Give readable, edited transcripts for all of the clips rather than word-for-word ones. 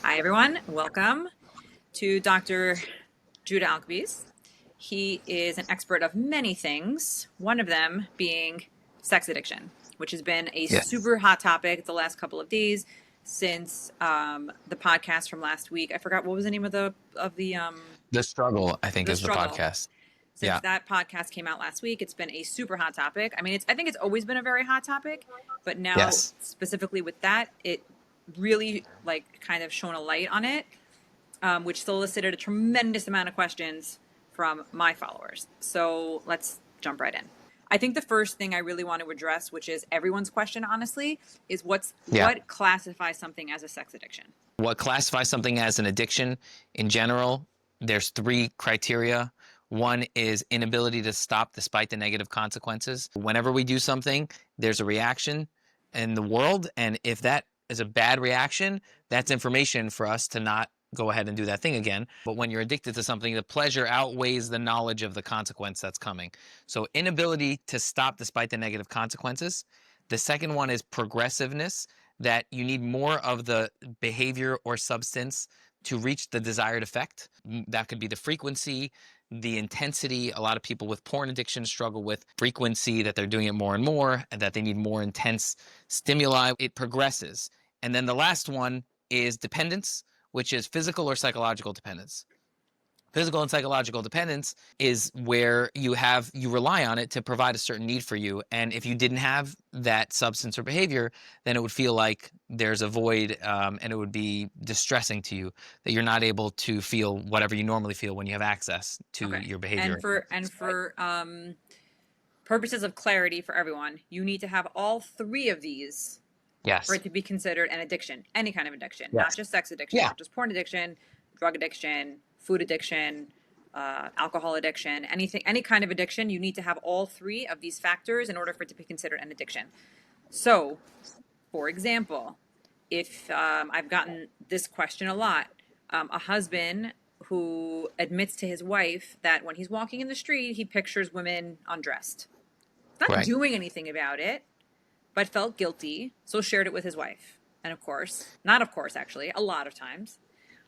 Hi, everyone. Welcome to Dr. Juda Alcabes. He is an expert of many things, one of them being sex addiction, which has been a Yes. super hot topic the last couple of days since the podcast from last week. I forgot what was the name of The Struggle, I think, the is the struggle. podcast. Since Yeah. that podcast came out last week, it's been a super hot topic. I mean, I think it's always been a very hot topic, but now Yes. specifically with that, it really like kind of shone a light on it, which solicited a tremendous amount of questions from my followers. So let's jump right in. I think the first thing I really want to address, which is everyone's question, honestly, is Yeah. what classifies something as a sex addiction? What classifies something as an addiction in general, there's three criteria. One is inability to stop despite the negative consequences. Whenever we do something, there's a reaction in the world. And if that is a bad reaction, that's information for us to not go ahead and do that thing again. But when you're addicted to something, the pleasure outweighs the knowledge of the consequence that's coming. So, inability to stop despite the negative consequences. The second one is progressiveness, that you need more of the behavior or substance to reach the desired effect. That could be the frequency, the intensity. A lot of people with porn addiction struggle with frequency, that they're doing it more and more, and that they need more intense stimuli. It progresses. And then the last one is dependence, which is physical or psychological dependence. Physical and psychological dependence is where you rely on it to provide a certain need for you. And if you didn't have that substance or behavior, then it would feel like there's a void, and it would be distressing to you that you're not able to feel whatever you normally feel when you have access to Okay. your And behavior. for purposes of clarity for everyone, you need to have all three of these for Yes. it to be considered an addiction, any kind of addiction, not Yes. just sex addiction, Yeah. not just porn addiction, drug addiction, food addiction, alcohol addiction, anything, any kind of addiction. You need to have all three of these factors in order for it to be considered an addiction. So, for example, if I've gotten this question a lot, a husband who admits to his wife that when he's walking in the street, he pictures women undressed, not Right. doing anything about it, but felt guilty, so shared it with his wife. And of course, not of course, actually, a lot of times,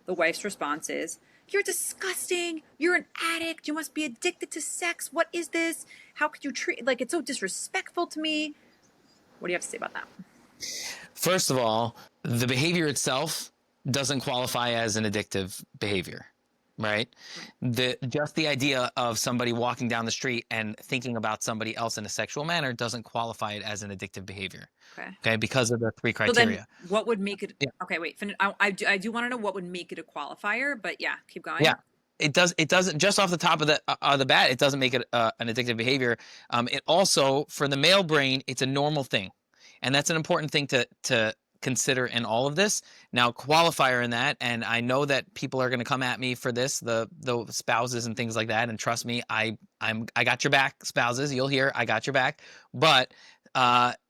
the wife's response is, "You're disgusting. You're an addict. You must be addicted to sex. What is this? How could you treat, like, it's so disrespectful to me." What do you have to say about that? First of all, the behavior itself doesn't qualify as an addictive behavior, right? Right. The idea of somebody walking down the street and thinking about somebody else in a sexual manner doesn't qualify it as an addictive behavior. Okay. Okay, because of the three So then criteria. what would make it, Yeah. okay, wait, finish. I do want to know what would make it a qualifier, but yeah, keep Yeah. going. It doesn't, just off the top of the bat, it doesn't make it an addictive behavior. It also, for the male brain, it's a normal thing, and that's an important thing to consider in all of this. Now, qualifier in that, and I know that people are going to come at me for this, the spouses and things like that, and trust me, I got your back, spouses. You'll hear I got your back, but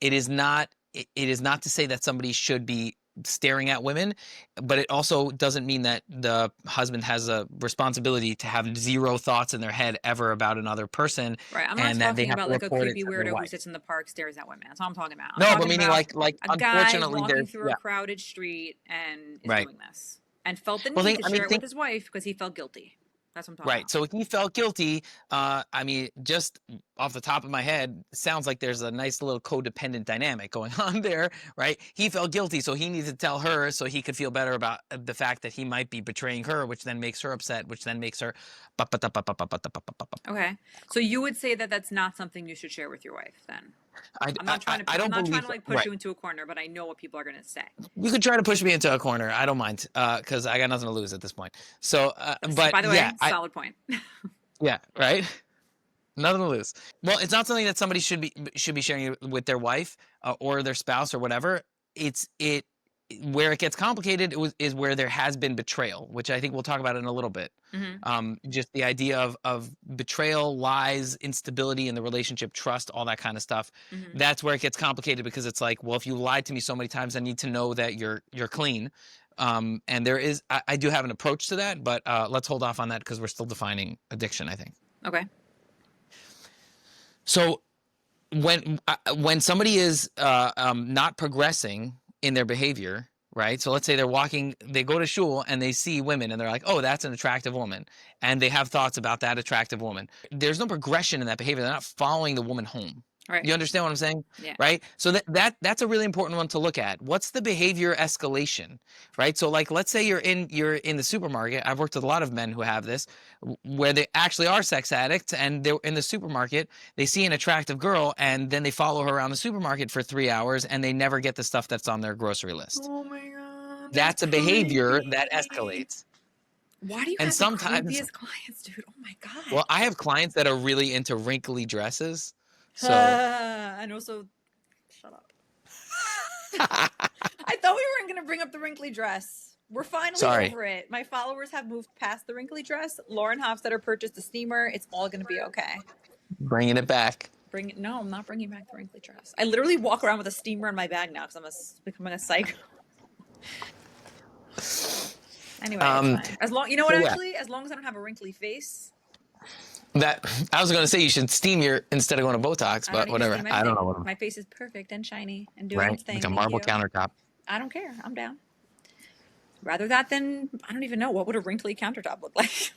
it is not. It is not to say that somebody should be staring at women, but it also doesn't mean that the husband has a responsibility to have zero thoughts in their head ever about another person, Right. I'm not and that they talking have about to like a report it creepy to their weirdo who wife. sits in the park, stares at women. That's all I'm talking about. I'm No, but talking meaning about like a guy unfortunately walking there's, through a yeah, crowded street and is right. doing this and felt the Well, need to I mean, share it with his wife because he felt guilty. That's what I'm talking right. about. So he felt guilty. I mean, just off the top of my head, sounds like there's a nice little codependent dynamic going on there, right? He felt guilty, so he needed to tell her so he could feel better about the fact that he might be betraying her, which then makes her upset, which then makes her. Okay. So you would say that that's not something you should share with your wife then? I I'm don't not trying believe to so. like push Right. you into a corner, but I know what people are going to say. You could try to push me into a corner. I don't mind, because I got nothing to lose at this point. So, but By the yeah, way, solid point. yeah, right. Nothing to lose. Well, it's not something that somebody should be sharing it with their wife, or their spouse or whatever. It where it gets complicated is where there has been betrayal, which I think we'll talk about in a little bit. Hmm. Just the idea of betrayal, lies, instability in the relationship, trust, all that kind of stuff. Hmm. That's where it gets complicated, because it's like, well, if you lied to me so many times, I need to know that you're clean. And I do have an approach to that, but let's hold off on that because we're still defining addiction, I think. Okay. So when somebody is not progressing in their behavior, right? So let's say they're walking, they go to shul and they see women and they're like, oh, that's an attractive woman. And they have thoughts about that attractive woman. There's no progression in that behavior. They're not following the woman home. Right. You understand what I'm saying? Yeah. Right. So that's a really important one to look at. What's the behavior escalation? Right. So like, let's say you're in the supermarket. I've worked with a lot of men who have this, where they actually are sex addicts, and they're in the supermarket. They see an attractive girl, and then they follow her around the supermarket for 3 hours, and they never get the stuff that's on their grocery list. Oh my God. That's a behavior creepy. that escalates. Why do you And have sometimes, the creepiest clients, dude? Oh my God. well, I have clients that are really into wrinkly dresses. So and also, shut up. I thought we weren't going to bring up the wrinkly dress. We're finally over it. My followers have moved past the wrinkly dress. Lauren Hofstatter purchased a steamer. It's all going to be okay. Bringing it back. No, I'm not bringing back the wrinkly dress. I literally walk around with a steamer in my bag now because I'm becoming a psycho. Anyway, it's fine. As long, you know what? Actually, as long as I don't have a wrinkly face. That I was going to say you should steam instead of going to Botox, but whatever. I don't know. My face is perfect and shiny and doing its thing. Like a marble countertop. I don't care. I'm down. Rather that than, I don't even know, what would a wrinkly countertop look like?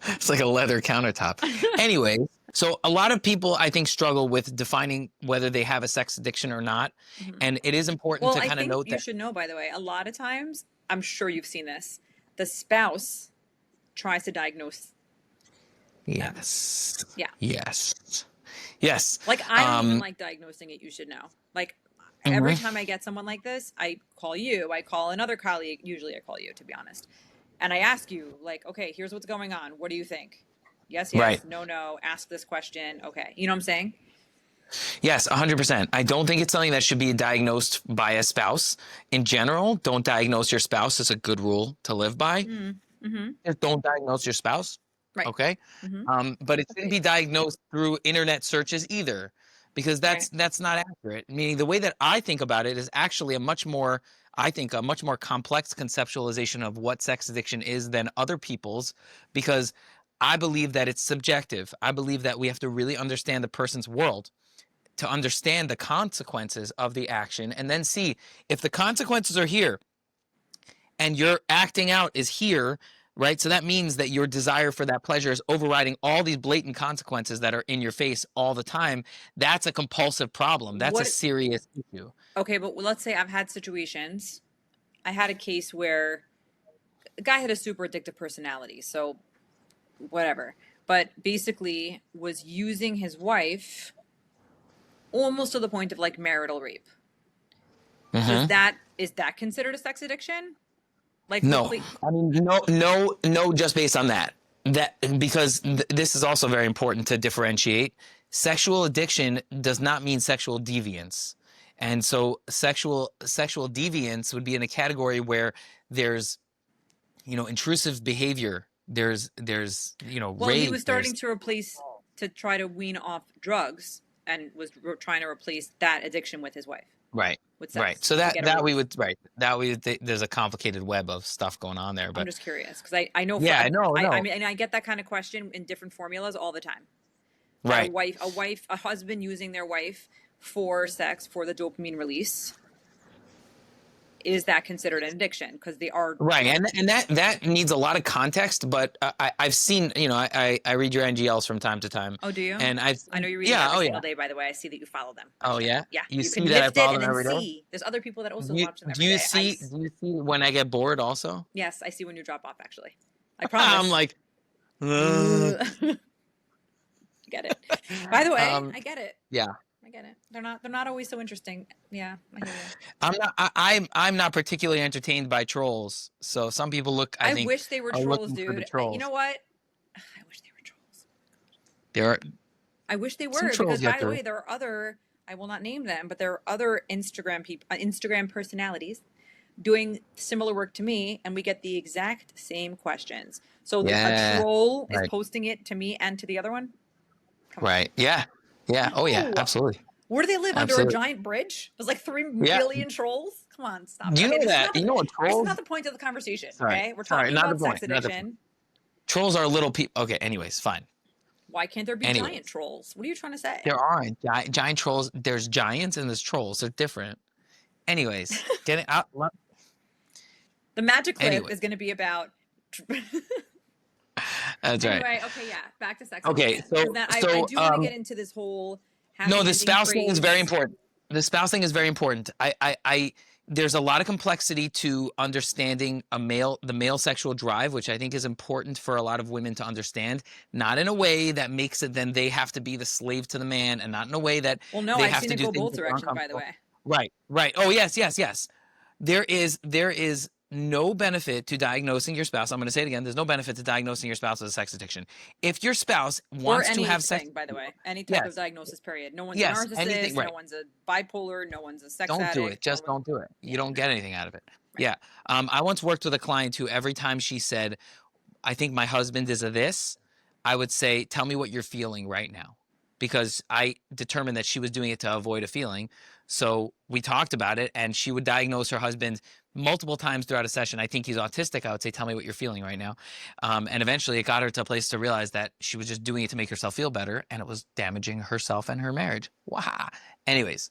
It's like a leather countertop. Anyway, so a lot of people, I think, struggle with defining whether they have a sex addiction or not. Mm-hmm. And it is important to kind of note that. You should know, by the way, a lot of times, I'm sure you've seen this, the spouse tries to diagnose. Yes. Yeah. Yes. Like, I don't even like diagnosing it, you should know. Like, every time I get someone like this, I call you, I call another colleague. Usually I call you, to be honest. And I ask you, like, okay, here's what's going on. What do you think? Yes, right. No, ask this question. Okay. You know what I'm saying? Yes, 100%. I don't think it's something that should be diagnosed by a spouse. In general, don't diagnose your spouse is a good rule to live by. Mm-hmm. Don't diagnose your spouse. Right. Okay. Mm-hmm. But it shouldn't be diagnosed through internet searches either, because that's not accurate. Meaning the way that I think about it is actually a much more complex conceptualization of what sex addiction is than other people's, because I believe that it's subjective. I believe that we have to really understand the person's world to understand the consequences of the action, and then see if the consequences are here and your acting out is here, right? So that means that your desire for that pleasure is overriding all these blatant consequences that are in your face all the time. That's a compulsive problem. That's a serious issue. Okay, but let's say I've had situations. I had a case where a guy had a super addictive personality, so whatever. But basically was using his wife almost to the point of like marital rape. Mm-hmm. Is that considered a sex addiction? Like, no, I mean, no, just based on that, because this is also very important to differentiate. Sexual addiction does not mean sexual deviance. And so sexual deviance would be in a category where there's, intrusive behavior. There's, well, rape, he was starting to try to wean off drugs and was trying to replace that addiction with his wife. Right. With sex, right. So there's a complicated web of stuff going on there. But I'm just curious because I know. Yeah, I know. I mean, and I get that kind of question in different formulas all the time. Right. A husband using their wife for sex, for the dopamine release. Is that considered an addiction? Because they are right, and that needs a lot of context. But I've seen, I read your NGLs from time to time. Oh, do you? And I know you read them every single day. By the way, I see that you follow them. Oh yeah, yeah. You see that I follow them every day. See. There's other people that also watch them every day. Do you see when I get bored also? Yes, I see when you drop off. Actually, I promise. I'm like, get it. By the way, I get it. Yeah. I get it. They're not always so interesting. Yeah, I hear you. I'm not particularly entertained by trolls. So some people look. I think wish they were trolls, dude. Trolls. You know what? I wish they were trolls. I wish they were because, by the way, there are other. I will not name them, but there are other Instagram personalities doing similar work to me, and we get the exact same questions. So a troll is posting it to me and to the other one. Right. Yeah. Yeah. Oh, yeah. Absolutely. Where do they live? Under a giant bridge? There's like 3 million trolls? Come on, stop. Do you know that? You know what trolls? This is not the point of the conversation, okay? We're talking about sex addiction. Trolls are little people. Okay, anyways, fine. Why can't there be giant trolls? What are you trying to say? There aren't giant trolls. There's giants and there's trolls. They're different. Anyways, getting out. The magic clip Anyway, is going to be about. that's right. Anyway, okay, yeah, back to sex Okay, addiction. Because then I do want to get into this whole no, happy the ending spouse thing is very craze. important. The spouse thing is very important. There's a lot of complexity to understanding the male sexual drive, which I think is important for a lot of women to understand, not in a way that makes it then they have to be the slave to the man, and not in a way that Well, no, they I've have seen to it do go things both that are directions, by the uncomfortable. way. Right, right. Oh, yes, yes, yes. There is no benefit to diagnosing your spouse. I'm going to say it again. There's no benefit to diagnosing your spouse with a sex addiction. If your spouse Or wants to have sex anything, with by the you, way, any type of yes, diagnosis. Period. No one's a yes, anything, narcissist. No right. one's a bipolar. No one's a sex Don't do it. addict. No Just one. don't do it. You Yeah, don't no. get anything out of it. Right. Yeah. I once worked with a client who every time she said, I think my husband is a this, I would say, tell me what you're feeling right now. Because I determined that she was doing it to avoid a feeling. So we talked about it, and she would diagnose her husband multiple times throughout a session. I think he's autistic. I would say, tell me what you're feeling right now. And eventually it got her to a place to realize that she was just doing it to make herself feel better, and it was damaging herself and her marriage. Wow. Anyways,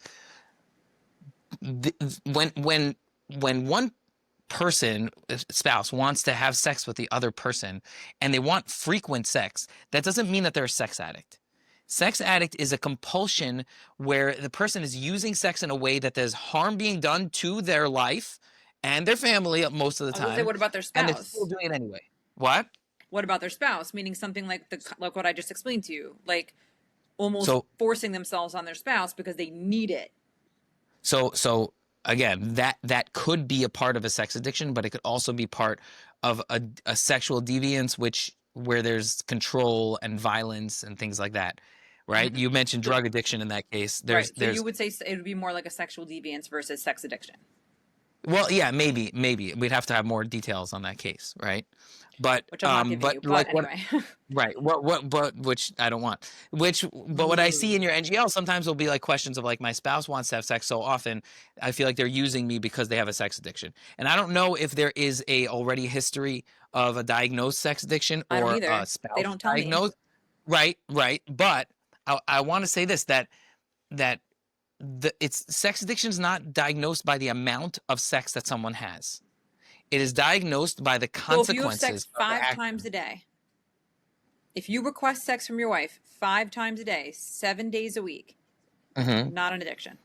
when one person, spouse, wants to have sex with the other person and they want frequent sex, that doesn't mean that they're a sex addict. Sex addict is a compulsion where the person is using sex in a way that there's harm being done to their life and their family most of the I was gonna say, time, what about their and they're still spouse? doing it anyway. What? What about their spouse? Meaning something like what I just explained to you, like almost So forcing themselves on their spouse because they need it. So again, that could be a part of a sex addiction, but it could also be part of a sexual deviance, where there's control and violence and things like that, right? Mm-hmm. You mentioned drug addiction in that case. Right. So you There's would say it would be more like a sexual deviance versus sex addiction. Well, yeah, maybe we'd have to have more details on that case, right? Which I'm not giving you. But But like what anyway. Right. But which I don't want. But what I see in Ooh. your NGL sometimes will be like questions of like, my spouse wants to have sex so often, I feel like they're using me because they have a sex addiction. And I don't know if there is a already history of a diagnosed sex addiction I don't or a either. They spouse don't tell me. diagnosed. Right, right. But I want to say this, that it's sex addiction is not diagnosed by the amount of sex that someone has. It is diagnosed by the So if you have sex consequences of the 5 times action. a day, if you request sex from your wife 5 times a day, 7 days a week, Hmm. not an addiction.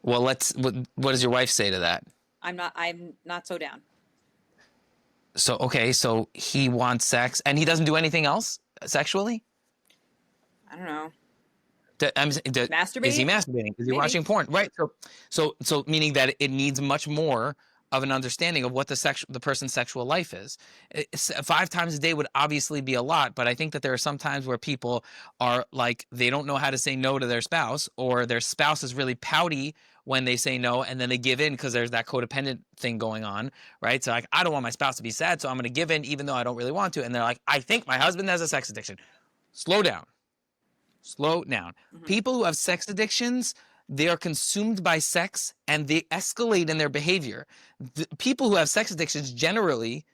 Well, what does your wife say to that? I'm not so down. So, okay, so he wants sex and he doesn't do anything else sexually? I don't know. Is he Masturbate? masturbating? Is he Maybe. watching porn? Right. So meaning that it needs much more of an understanding of what the person's sexual life is. 5 times a day would obviously be a lot, but I think that there are some times where people are like, they don't know how to say no to their spouse, or their spouse is really pouty when they say no, and then they give in because there's that codependent thing going on, right? So like, I don't want my spouse to be sad, so I'm going to give in even though I don't really want to. And they're like, I think my husband has a sex addiction. Slow down. Slow down. Mm-hmm. People who have sex addictions, they are consumed by sex and they escalate in their behavior. People who have sex addictions generally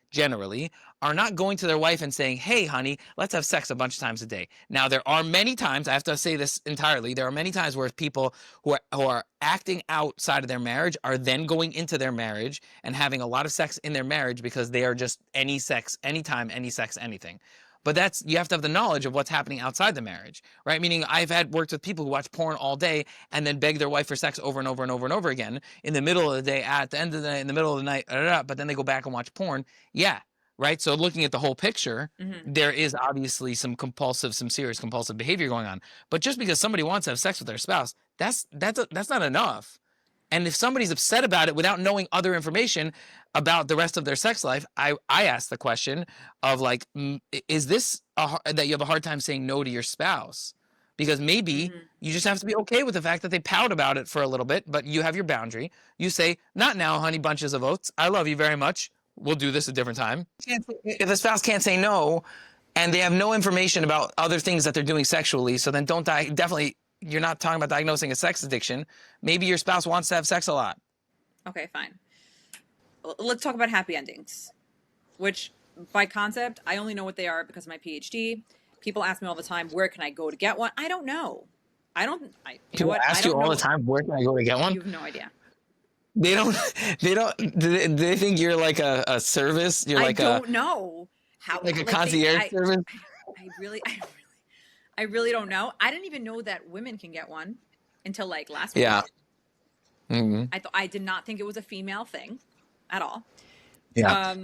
are not going to their wife and saying, hey, honey, let's have sex a bunch of times a day. Now, there are many times, I have to say this entirely, there are many times where people who are acting outside of their marriage are then going into their marriage and having a lot of sex in their marriage because they are just any sex, anytime, any sex, anything. But you have to have the knowledge of what's happening outside the marriage, right? Meaning I've worked with people who watch porn all day and then beg their wife for sex over and over and over and over again in the middle of the day, at the end of the night, in the middle of the night, but then they go back and watch porn. Yeah, right? So looking at the whole picture, Mm-hmm. there is obviously some serious compulsive behavior going on. But just because somebody wants to have sex with their spouse, that's not enough. And if somebody's upset about it without knowing other information about the rest of their sex life, I ask the question of like, is this that you have a hard time saying no to your spouse? Because maybe Mm-hmm. you just have to be okay with the fact that they pout about it for a little bit, but you have your boundary. You say, not now, honey bunches of oats. I love you very much. We'll do this a different time. If the spouse can't say no and they have no information about other things that they're doing sexually, so then definitely, you're not talking about diagnosing a sex addiction. Maybe your spouse wants to have sex a lot. Okay, fine. Let's talk about happy endings, which by concept, I only know what they are because of my PhD. People ask me all the time, where can I go to get one? I don't know. You know People what? I ask you don't all know. the time, where can I go to get one? You have no idea. They don't. They don't. Do they think you're like a service? You're I like a don't know how, like a like they, concierge service. I really don't know. I didn't even know that women can get one until like last Yeah. week. Hmm. I did not think it was a female thing at all. Yeah.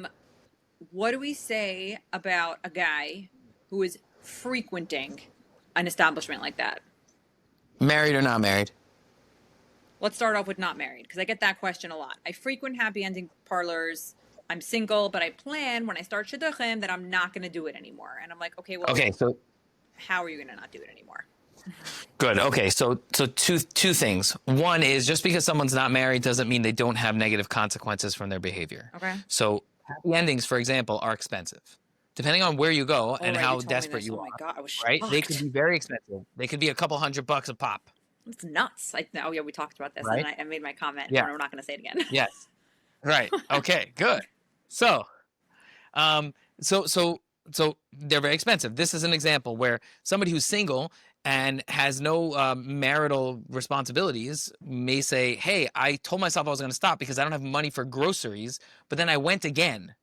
What do we say about a guy who is frequenting an establishment like that? Married or not married? Let's start off with not married, because I get that question a lot. I frequent happy ending parlors. I'm single, but I plan when I start shidduchim that I'm not going to do it anymore. And I'm like, okay, well, Okay. So how are you going to not do it anymore? good. Okay. So two things. One is just because someone's not married doesn't mean they don't have negative consequences from their behavior. Okay. So happy endings, for example, are expensive. Depending on where you go and right, how you told me desperate this. you Oh my are, God, I was right? They shocked. could be very expensive. They could be a couple $100 a pop, It's nuts. Oh yeah, we talked about this, right? and I made my comment, Yeah. and we're not going to say it again. Yes. Right. Okay. Good. So, so they're very expensive. This is an example where somebody who's single and has no marital responsibilities may say, "Hey, I told myself I was going to stop because I don't have money for groceries, but then I went again."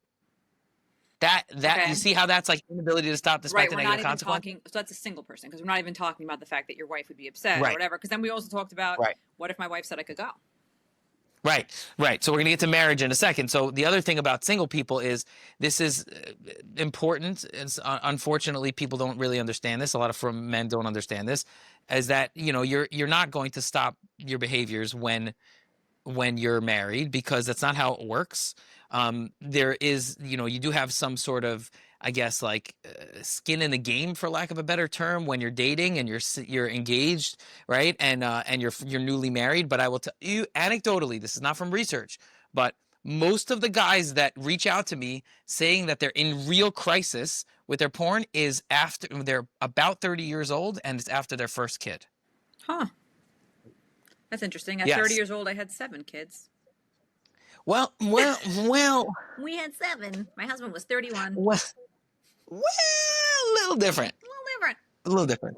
That Okay. You see how that's like inability to stop despite Right, the we're not negative even consequence. talking. So that's a single person, because we're not even talking about the fact that your wife would be upset or Right. whatever. Because then we also talked about, Right. what if my wife said I could go? Right, right. So we're going to get to marriage in a second. So the other thing about single people is this is important. It's, unfortunately, people don't really understand this. A lot of men don't understand this, is that you're not going to stop your behaviors when you're married, because that's not how it works. There is, you do have some sort of, I guess, like skin in the game, for lack of a better term, when you're dating and you're engaged, right? And you're newly married. But I will tell you anecdotally, this is not from research, but most of the guys that reach out to me saying that they're in real crisis with their porn is after they're about 30 years old, and it's after their first kid. Huh. That's interesting. At Yes. 30 years old, I had 7 kids. Well. We had 7. My husband was 31. Well, a little different. A little different.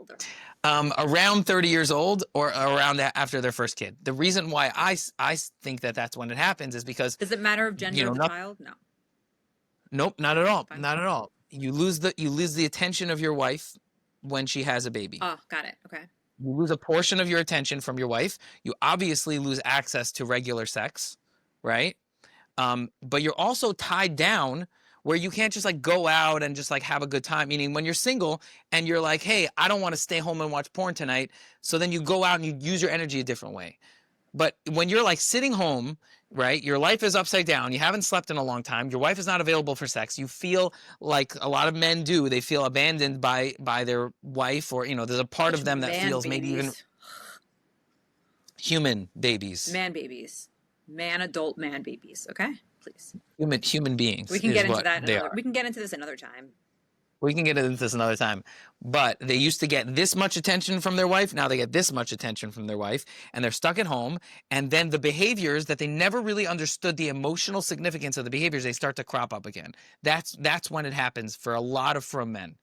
Around 30 years old or around that after their first kid. The reason why I think that that's when it happens is because Does it matter of gender of the child? No. Nope, not at all. Fine. Not at all. You lose the attention of your wife when she has a baby. Oh, got it. Okay. You lose a portion of your attention from your wife. You obviously lose access to regular sex, right? But you're also tied down where you can't just like go out and just like have a good time. Meaning when you're single and you're like, hey, I don't want to stay home and watch porn tonight. So then you go out and you use your energy a different way. But when you're like sitting home, right, your life is upside down. You haven't slept in a long time. Your wife is not available for sex. You feel like a lot of men do. They feel abandoned by their wife, or there's a part of them that feels maybe even human babies. Man babies. Adult man babies. Okay? Please. Human beings. We can get into that. We can get into this another time. We can get into this another time. But they used to get this much attention from their wife. Now they get this much attention from their wife, and they're stuck at home. And then the behaviors that they never really understood the emotional significance of the behaviors, they start to crop up again. That's when it happens for a lot of frum men.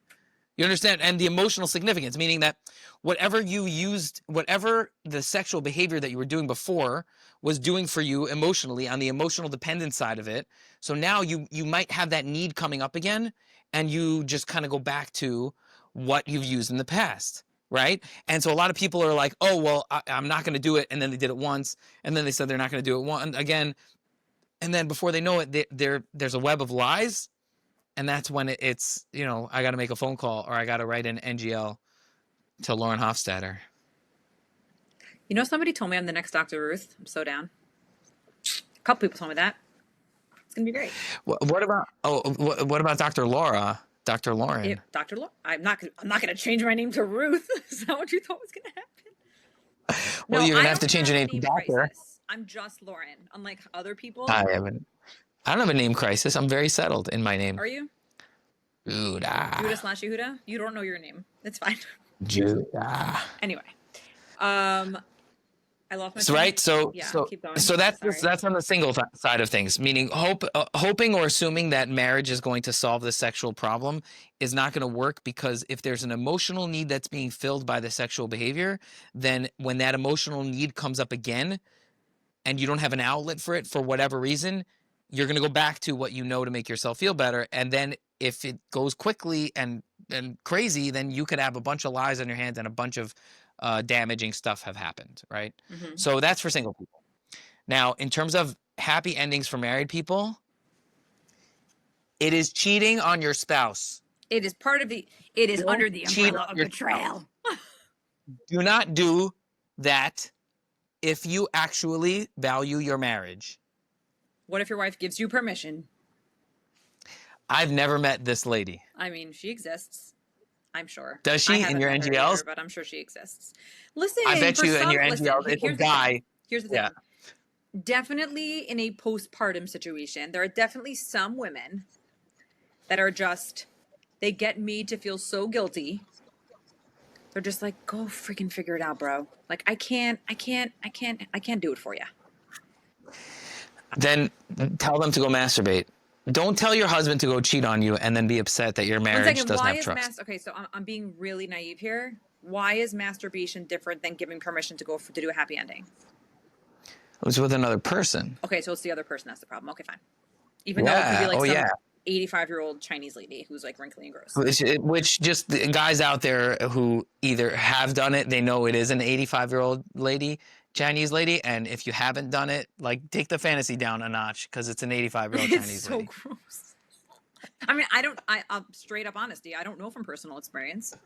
You understand? And the emotional significance, meaning that whatever the sexual behavior that you were doing before was doing for you emotionally on the emotional dependent side of it. So now you might have that need coming up again, and you just kind of go back to what you've used in the past, right? And so a lot of people are like, oh, well, I'm not going to do it. And then they did it once, and then they said they're not going to do it again. And then before they know it, there's a web of lies. And that's when it's, I got to make a phone call, or I got to write an NGL to Lauren Hofstatter. Somebody told me I'm the next Dr. Ruth. I'm so down. A couple people told me that. It's going to be great. What about Dr. Laura? Dr. Lauren? Dr. Laura? I'm not going to change my name to Ruth. Is that what you thought was going to happen? Well, you're going to have to change your name to Doctor. Crisis. I'm just Lauren. Unlike other people. I don't have a name crisis. I'm very settled in my name. Are you? Juda. Juda/Yehuda? You don't know your name. It's fine. Juda. Anyway. I lost my right. So keep going. So that's on the single side of things, meaning hoping or assuming that marriage is going to solve the sexual problem is not going to work, because if there's an emotional need that's being filled by the sexual behavior, then when that emotional need comes up again, and you don't have an outlet for it for whatever reason, you're going to go back to what you know to make yourself feel better. And then if it goes quickly and crazy, then you could have a bunch of lies on your hands and a bunch of damaging stuff have happened, right? Mm-hmm. So that's for single people. Now, in terms of happy endings for married people, it is cheating on your spouse. It is part of it is Don't under the cheat umbrella on of your betrayal. Do not do that if you actually value your marriage. What if your wife gives you permission? I've never met this lady. I mean, she exists. I'm sure. Does she in your met her NGLs? either, but I'm sure she exists. Listen, I bet for you in your listen, NGLs, it's a here's the guy. thing. Here's the thing. Definitely in a postpartum situation, there are definitely some women that are just, they get made to feel so guilty. They're just like, go freaking figure it out, bro. Like, I can't do it for you. Then tell them to go masturbate. Don't tell your husband to go cheat on you and then be upset that your marriage doesn't have trust. Okay, so I'm being really naive here. Why is masturbation different than giving permission to go to do a happy ending? It was with another person. Okay, so it's the other person that's the problem. Okay, fine. Even though it could be like some 85-year-old Chinese lady who's like wrinkly and gross. Which just the guys out there who either have done it, they know it is an 85-year-old lady, Chinese lady, and if you haven't done it, like take the fantasy down a notch because it's an 85-year-old Chinese lady. It's so gross. I mean, I'm straight up honesty. I don't know from personal experience.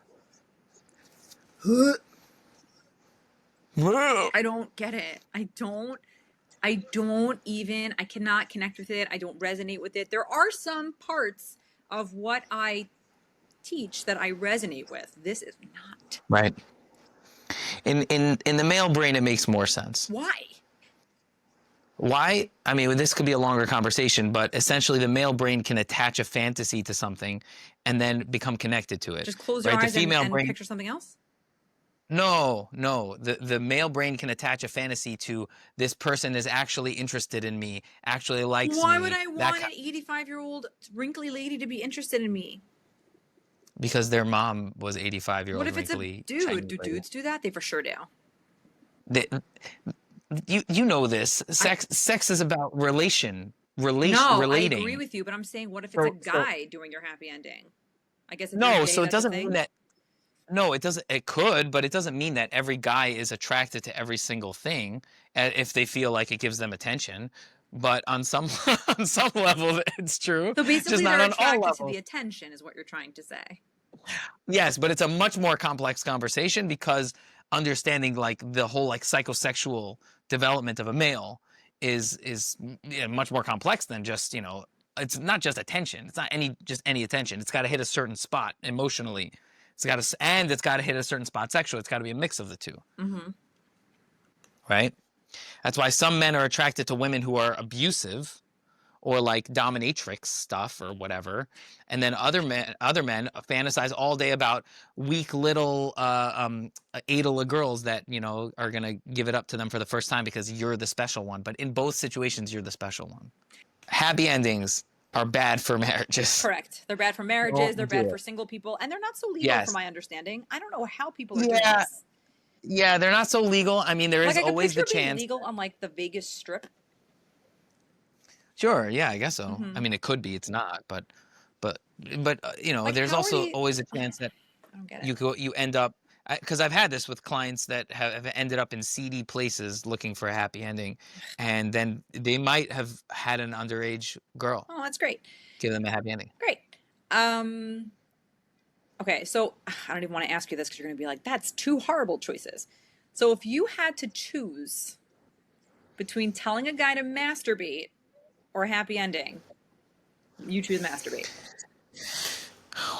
I don't get it. I cannot connect with it. I don't resonate with it. There are some parts of what I teach that I resonate with. This is not. Right. In the male brain, it makes more sense. Why? Why? I mean, this could be a longer conversation, but essentially the male brain can attach a fantasy to something and then become connected to it. Just close your eyes and picture something else? No. The male brain can attach a fantasy to this person is actually interested in me, actually likes me. Why would I want an 85-year-old wrinkly lady to be interested in me? Because their mom was 85-year-old. What if it's a dude? Do dudes do that? They for sure do. You know this. Sex is about relating. I agree with you, but I'm saying, what if it's a guy doing your happy ending? I guess no. So it doesn't mean that. No, it doesn't. It could, but it doesn't mean that every guy is attracted to every single thing if they feel like it gives them attention. But on some on some level, it's true. So basically, just not they're on all attracted levels. to the attention, is what you're trying to say. Yes, but it's a much more complex conversation because understanding like the whole like psychosexual development of a male is much more complex than just, it's not just attention. It's not any attention. It's got to hit a certain spot emotionally. It's got to hit a certain spot sexually. It's got to be a mix of the two. Mm-hmm. Right? That's why some men are attracted to women who are abusive or like dominatrix stuff or whatever. And then other men fantasize all day about weak little Adela girls that, are going to give it up to them for the first time because you're the special one. But in both situations, you're the special one. Happy endings are bad for marriages. Correct. They're bad for marriages. They're bad for single people. And they're not so legal from my understanding. I don't know how people are doing this. Yeah, they're not so legal. I mean, there is always the chance. Legal on like the Vegas Strip. Sure. Yeah, I guess so. Mm-hmm. I mean, it could be. It's not, but like, there's also always a chance that you end up, because I've had this with clients that have ended up in seedy places looking for a happy ending, and then they might have had an underage girl. Oh, that's great. Give them a happy ending. Great. Okay, so I don't even want to ask you this because you're going to be like, that's two horrible choices. So if you had to choose between telling a guy to masturbate or a happy ending, you choose masturbate.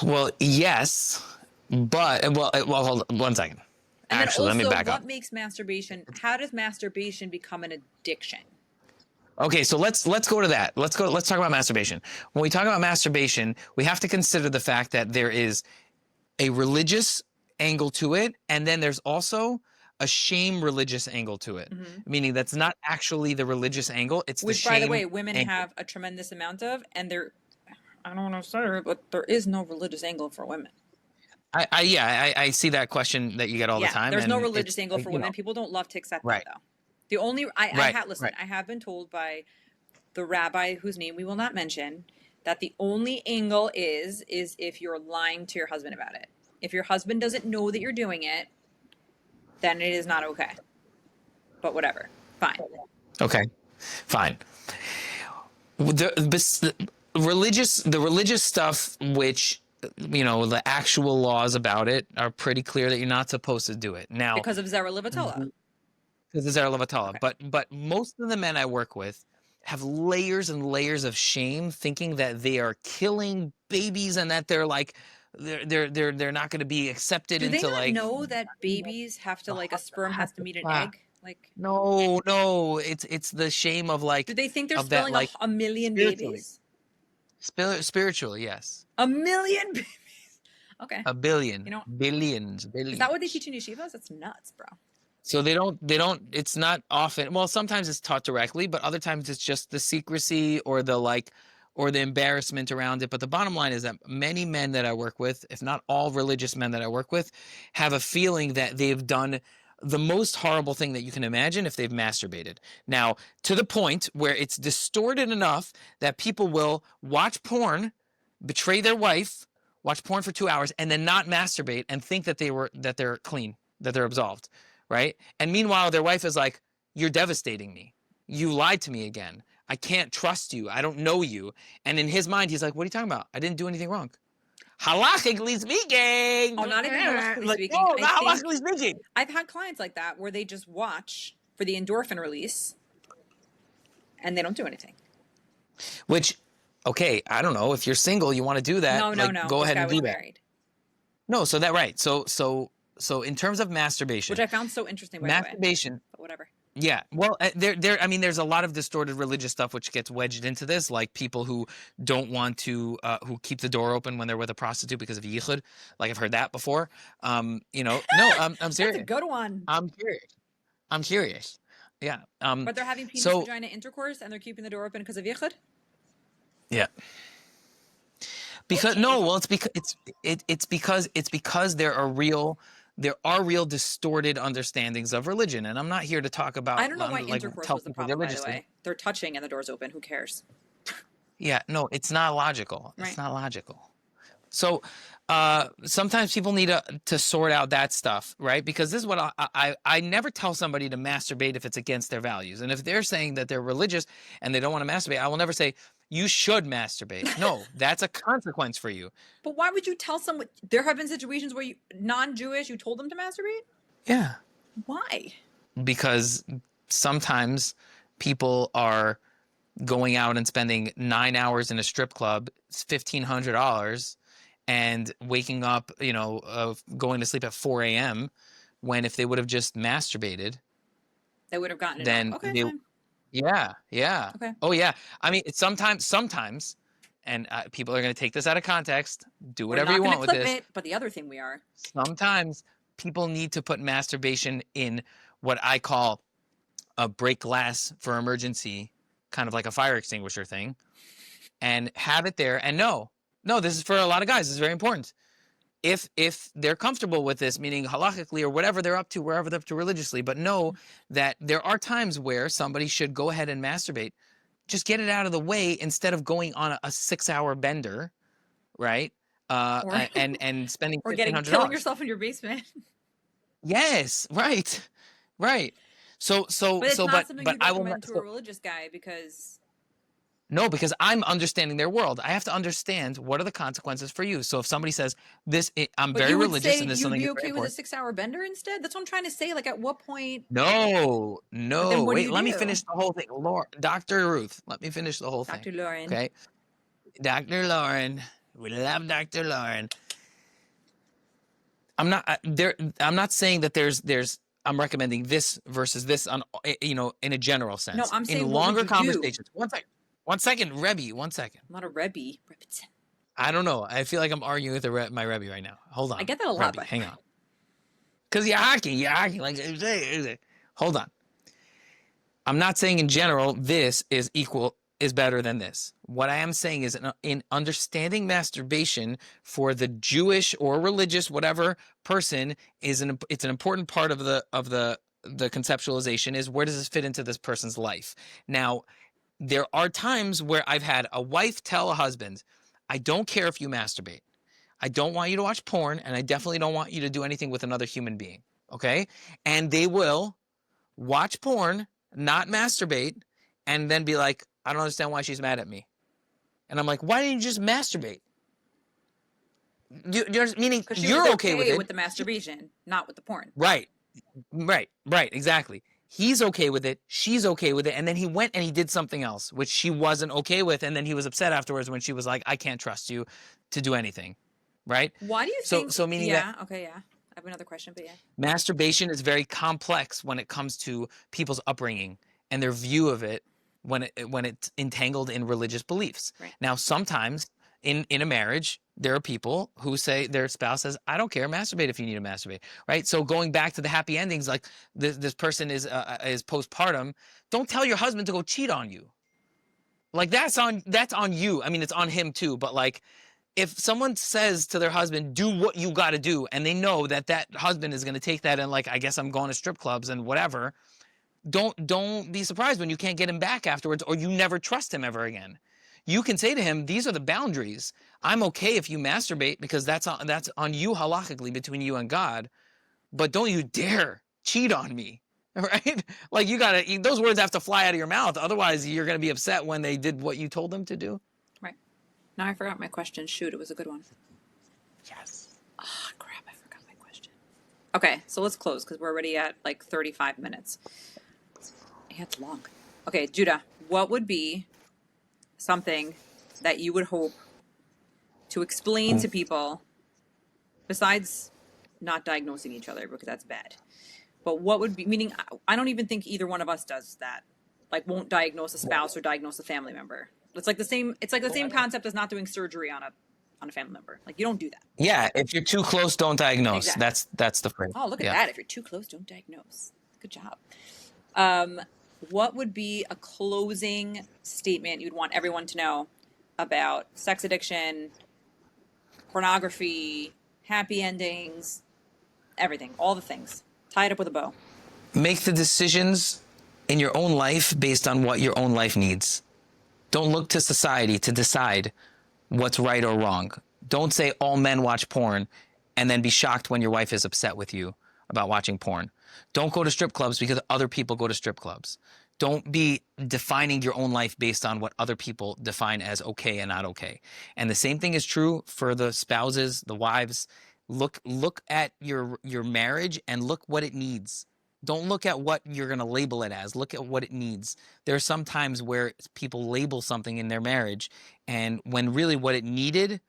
Well, yes, but hold on 1 second. And actually, let me back up. What makes masturbation? How does masturbation become an addiction? Okay, so let's go to that. Let's talk about masturbation. When we talk about masturbation, we have to consider the fact that there is a religious angle to it, and then there's also a shame religious angle to it. Mm-hmm. Meaning that's not actually the religious angle, it's the shame. Which, by the way, women have a tremendous amount of, and I don't want to say it, but there is no religious angle for women. I see that question that you get all the time. There's no religious angle for women. People don't love to accept that, though. The only Right. listen, Right. I have been told by the rabbi whose name we will not mention that the only angle is if you're lying to your husband about it. If your husband doesn't know that you're doing it, then it is not okay. But whatever. Fine. Okay. Fine. The religious stuff, which, the actual laws about it are pretty clear that you're not supposed to do it. Now, Because of Zera Levatala. because it's Levatala. Okay. But most of the men I work with have layers and layers of shame, thinking that they are killing babies and that they're like they're not going to be accepted Do they into not like know that babies have to, like, a sperm has to meet an class. egg? Like, No, it's the shame of do like they think they're of that spilling like a million spiritually. babies? Spiritually, yes. A million babies? Okay. A billion, You know, billions. is that what they teach in yeshivas? That's nuts, bro. So they don't, it's not often, well, sometimes it's taught directly, but other times it's just the secrecy or the like, or the embarrassment around it. But the bottom line is that many men that I work with, if not all religious men that I work with, have a feeling that they've done the most horrible thing that you can imagine if they've masturbated. Now, to the point where it's distorted enough that people will watch porn, betray their wife, watch porn for 2 hours, and then not masturbate and think that they're clean, that they're absolved. Right? And meanwhile, their wife is like, you're devastating me. You lied to me again. I can't trust you. I don't know you. And in his mind, he's like, what are you talking about? I didn't do anything wrong. Halachically speaking. Oh, not even halachically like, speaking. No, not I halachically speaking. I've had clients like that where they just watch for the endorphin release and they don't do anything. Which, okay, I don't know. If you're single, you want to do that. No. Go ahead and do that. Married. No, so that, right. So in terms of masturbation, which I found so interesting, by masturbation, the way. But whatever. Yeah, well, I mean, there's a lot of distorted religious stuff which gets wedged into this, like people who don't want to, who keep the door open when they're with a prostitute because of yichud. Like I've heard that before. No, I'm serious. That's a good one. I'm curious. Yeah. But they're having penis vagina intercourse and they're keeping the door open because of yichud. Yeah. Because it's because there are real distorted understandings of religion, and I'm not here to talk about. I don't know why intercourse was the problem, by the way. They're touching and the door's open. Who cares? Yeah, no, it's not logical. Right. It's not logical. So sometimes people need to sort out that stuff, right? Because this is what I never tell somebody to masturbate if it's against their values. And if they're saying that they're religious and they don't want to masturbate, I will never say, you should masturbate. No, that's a consequence for you. But why would you tell someone? There have been situations where non-Jewish, you told them to masturbate? Yeah. Why? Because sometimes people are going out and spending 9 hours in a strip club, $1,500, and waking up, going to sleep at 4 a.m. when if they would have just masturbated, they would have gotten it. Then okay, fine. Yeah. Okay. Oh yeah. I mean, it's sometimes, and people are going to take this out of context. Do whatever you want with this. But the other thing we are. Sometimes people need to put masturbation in what I call a break glass for emergency, kind of like a fire extinguisher thing, and have it there. And no, this is for a lot of guys. This is very important. If they're comfortable with this, meaning halachically or whatever they're up to, wherever they're up to religiously, but know that there are times where somebody should go ahead and masturbate. Just get it out of the way instead of going on a 6-hour bender, right? And spending or killing yourself in your basement. Yes, right. But it's not something you'd recommend to a religious guy because. No, because I'm understanding their world. I have to understand what are the consequences for you. So if somebody says I'm very religious and this is something. You'd be okay with a 6-hour bender instead? That's what I'm trying to say. Like, at what point? No. Wait, let me do? finish the whole thing. Dr. Ruth, let me finish the whole thing. Dr. Lauren. Okay. Dr. Lauren. We love Dr. Lauren. I'm not saying that I'm recommending this versus this on in a general sense. No, I'm saying in longer conversations. One second, Rebbe. 1 second. I'm not a Rebbe. I don't know. I feel like I'm arguing with my Rebbe right now. Hold on. I get that a lot. Rebbe, hang on. Because you're hacking like. Hold on. I'm not saying in general this is better than this. What I am saying is in understanding masturbation for the Jewish or religious whatever person it's an important part of the the conceptualization is, where does this fit into this person's life? Now, there are times where I've had a wife tell a husband, I don't care if you masturbate. I don't want you to watch porn, and I definitely don't want you to do anything with another human being. Okay? And they will watch porn, not masturbate, and then be like, I don't understand why she's mad at me. And I'm like, why didn't you just masturbate? Meaning Because she you're was okay with it. the masturbation, not with the porn. Right. Right. Exactly. He's okay with it. She's okay with it. And then he went and he did something else, which she wasn't okay with. And then he was upset afterwards when she was like, I can't trust you to do anything. Right. Why do you think? So meaning that. Okay. Yeah. I have another question, but yeah. Masturbation is very complex when it comes to people's upbringing and their view of it when it's entangled in religious beliefs. Right. Now, sometimes in a marriage, there are people who say their spouse says, I don't care, masturbate if you need to masturbate, right? So going back to the happy endings, like this person is postpartum, don't tell your husband to go cheat on you. Like that's on you. I mean, it's on him too, but like, if someone says to their husband, do what you got to do, and they know that husband is going to take that and like, I guess I'm going to strip clubs and whatever, don't be surprised when you can't get him back afterwards, or you never trust him ever again. You can say to him, these are the boundaries. I'm okay if you masturbate because that's on you halakhically between you and God, but don't you dare cheat on me, right? Like those words have to fly out of your mouth. Otherwise you're going to be upset when they did what you told them to do. Now I forgot my question. Shoot, it was a good one. Yes. Oh, crap, I forgot my question. Okay, so let's close because we're already at like 35 minutes. Yeah, it's long. Okay, Judah, what would be something that you would hope to explain to people besides not diagnosing each other, because that's bad? But what would be, meaning I don't even think either one of us does that. Like won't diagnose a spouse or diagnose a family member. It's like the same concept as not doing surgery on a family member. Like you don't do that. Yeah, if you're too close, don't diagnose. Exactly. That's the phrase. Oh, look at that. If you're too close, don't diagnose. Good job. What would be a closing statement you'd want everyone to know about sex addiction, pornography, happy endings, everything, all the things? Tie it up with a bow. Make the decisions in your own life based on what your own life needs. Don't look to society to decide what's right or wrong. Don't say all men watch porn and then be shocked when your wife is upset with you about watching porn. Don't go to strip clubs because other people go to strip clubs. Don't be defining your own life based on what other people define as okay and not okay. And the same thing is true for the spouses, the wives. Look at your marriage and look what it needs. Don't look at what you're going to label it as. Look at what it needs. There are some times where people label something in their marriage, and when really what it needed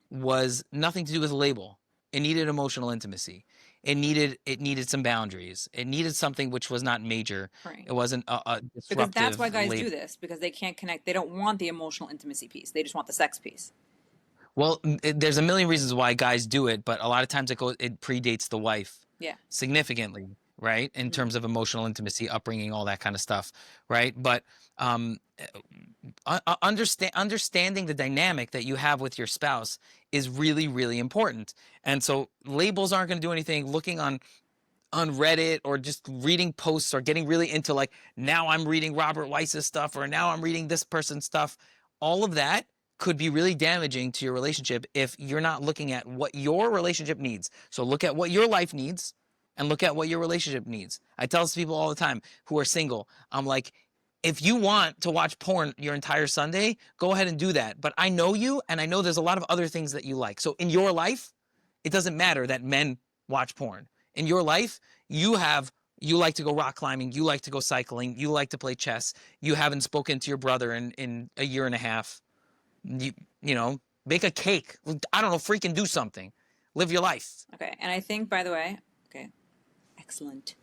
was nothing to do with a label. It needed emotional intimacy. It needed some boundaries. It needed something which was not major. Right. It wasn't a disruptive Because that's why guys label. do this, because they can't connect. They don't want the emotional intimacy piece. They just want the sex piece. Well, there's a million reasons why guys do it, but a lot of times it predates the wife. Yeah. Significantly, right? In terms of emotional intimacy, upbringing, all that kind of stuff, right? But understanding the dynamic that you have with your spouse is really, really important. And so labels aren't going to do anything. Looking on Reddit or just reading posts or getting really into like, now I'm reading Robert Weiss's stuff or now I'm reading this person's stuff, all of that could be really damaging to your relationship if you're not looking at what your relationship needs. So look at what your life needs and look at what your relationship needs. I tell people all the time who are single, I'm like, if you want to watch porn your entire Sunday, go ahead and do that. But I know you, and I know there's a lot of other things that you like. So in your life, it doesn't matter that men watch porn. In your life, you like to go rock climbing, you like to go cycling, you like to play chess, you haven't spoken to your brother in a year and a half. You know, bake a cake. I don't know, freaking do something. Live your life. Okay. And I think, by the way, okay, excellent.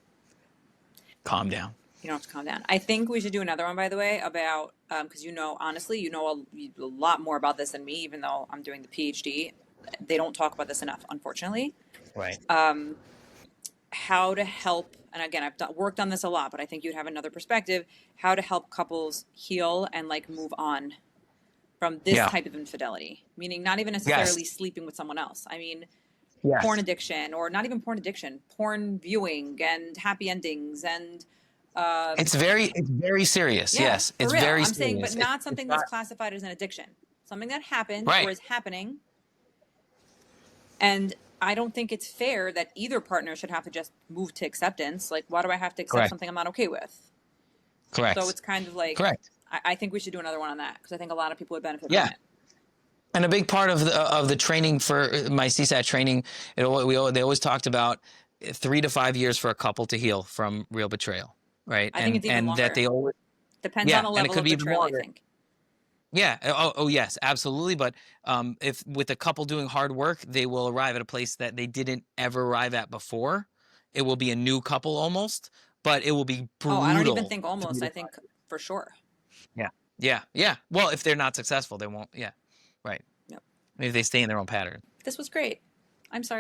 Calm down. You don't have to calm down. I think we should do another one, by the way, about, because honestly, you know a lot more about this than me, even though I'm doing the PhD. They don't talk about this enough, unfortunately. Right. How to help, and again, I've worked on this a lot, but I think you'd have another perspective, how to help couples heal and like move on from this type of infidelity, meaning not even necessarily sleeping with someone else. I mean, porn Yes. addiction, or not even porn addiction, porn viewing and happy endings and It's very serious. yeah, Yes, for it's real. very I'm saying, but serious. not It's something that's not classified as an addiction. Something that happened or right. is happening. And I don't think it's fair that either partner should have to just move to acceptance. Like, why do I have to accept Correct. something I'm not okay with? So Correct. it's kind of like, Correct. I think we should do another one on that because I think a lot of people would benefit from Yeah. it. And a big part of the training for my CSAT training, they always talked about 3 to 5 years for a couple to heal from real betrayal, right? I think it's even And that longer. they always Depends on yeah, the and it level could of be even betrayal, I longer. think. Yeah. Oh yes, absolutely. But if with a couple doing hard work, they will arrive at a place that they didn't ever arrive at before. It will be a new couple almost, but it will be Oh, I don't even brutal. think three almost. I to five think for sure. Yeah. Yeah. Yeah. Well, if they're not successful, they won't. Yeah. Right. Yep. Maybe they stay in their own pattern. This was great. I'm sorry.